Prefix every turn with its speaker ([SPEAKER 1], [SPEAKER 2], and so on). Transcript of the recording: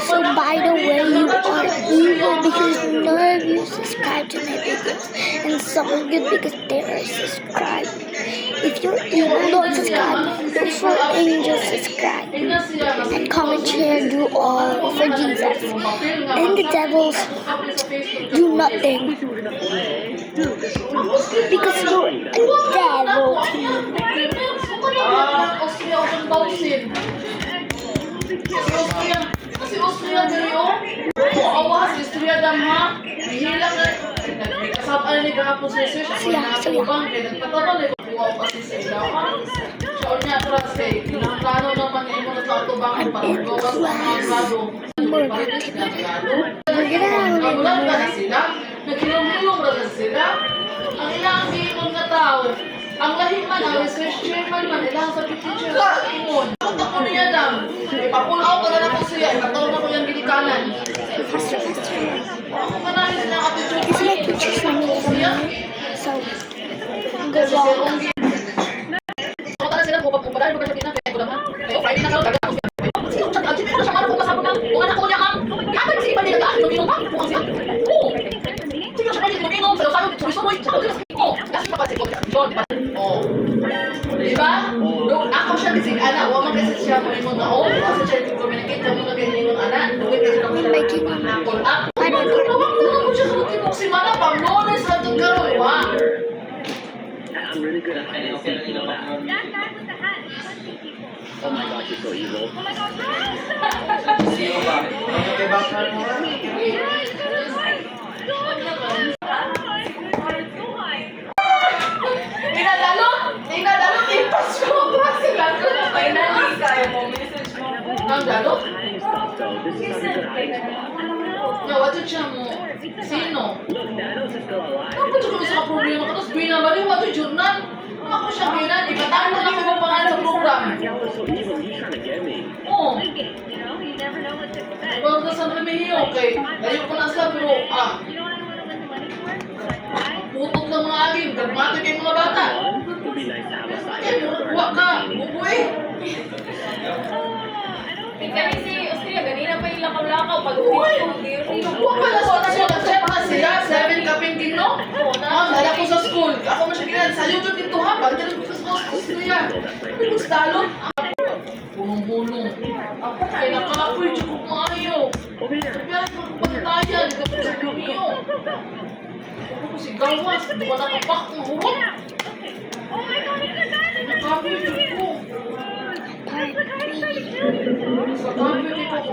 [SPEAKER 1] So by the way, you are evil because none of you subscribe to my videos, and some of you because they are subscribed. If you're evil, don't subscribe. Look for angels, subscribe, and comment, share, do all for Jesus. And the devils do nothing because you're a devil team.
[SPEAKER 2] Si Austria diri o. Awas Austria dam ha. Hilang na. Kasab ni kahapon sa session. Siya bang kay nagpatawa ni ko kasi sa ilaha. So niya trust kay plano naman ni mo sa tubangan para gawas ng mga grado. Wala ba sila? Nagkilong-kilong ra sila. Ang ilang giingon nga tao. Ang lahi man, ang research chairman man, ilang sa teacher sa ingon. Ako ko niya dam. Ipapull out na lang ko siya. Ipataw na ko yung gilikanan. Ako ka na rin sila kapitid.
[SPEAKER 1] Kasi may pictures na niya. So, good luck.
[SPEAKER 2] Ako ka na sila, kumpara rin magkasabit na. Kaya ko naman. Kaya Friday na ka, taga ako siya. Ang sino na siya marang kung kasama na. Kung anak ko niya ka. Kaya kasi ipa nila ka. Luminom ka. Kung siya. Oo. Sige siya pwede luminom. Sayo sayo. Gusto mo. Oo. Kasi kapatid ko. Oh. Diba? Ako siya kasi anak, huwag kasi siya mo na oh, kasi siya communicate kami na ganyan yung anak. Huwag kasi lang
[SPEAKER 1] May kinuha.
[SPEAKER 2] Ako siya sa tipong si Mana, pang-knowledge na itong gano'n, ha?
[SPEAKER 3] I'm really good at hiding secrets, you know that?
[SPEAKER 4] That guy with the hat, he must be evil.
[SPEAKER 3] Oh my gosh, you're so evil.
[SPEAKER 4] Oh my god, no!
[SPEAKER 2] Sino ba? Okay, bakal mo? Pinadalo, timpas ko. Kasi lang ko na finally kaya mo message mo. Ang dalo?
[SPEAKER 3] Hiding stuff though, this is not a good hiding spot.
[SPEAKER 2] Nga, what's siya mo? Sino?
[SPEAKER 3] Look, Thanos is still alive.
[SPEAKER 2] Ako siya kami sa problema ko. Tapos binabali, what's yung journal? Ako siya binan, ipataan mo lang ko yung pangalan sa program.
[SPEAKER 3] That was so evil, he's trying to get me.
[SPEAKER 2] Oo.
[SPEAKER 4] You know, you never know what to expect.
[SPEAKER 2] Well, saan kami hiyo? Okay. Layo ko na sa pero,
[SPEAKER 4] You know what I want to win the money for? Why?
[SPEAKER 2] putok ng mga aging, dramatic yung mga bata.
[SPEAKER 3] One, it would be nice to have a side
[SPEAKER 2] Eh, buwa ka, bubuwi.
[SPEAKER 5] Kami si Austria, ganina pa yung lakaw-lakaw pag
[SPEAKER 2] Buwi.
[SPEAKER 5] uwi.
[SPEAKER 2] Buwa ka na sa check na sila, 7 kaping kino. Dala ko sa school. Ako mo siya ginan, sa YouTube dito ha, bagay na ko sa school yan. Ano sa talo? Bulong-bulong. Ako kaya nakakapoy, tsuk ko maayo. Kaya pagtayan, dito ko sa kumiyo. Ako ko si Gawas, wala ka pak ng hurot.
[SPEAKER 4] Oh my god, he's the guy that
[SPEAKER 2] Nakapoy, tsuk ko.
[SPEAKER 1] Part 3.
[SPEAKER 2] Sa kapit ito ko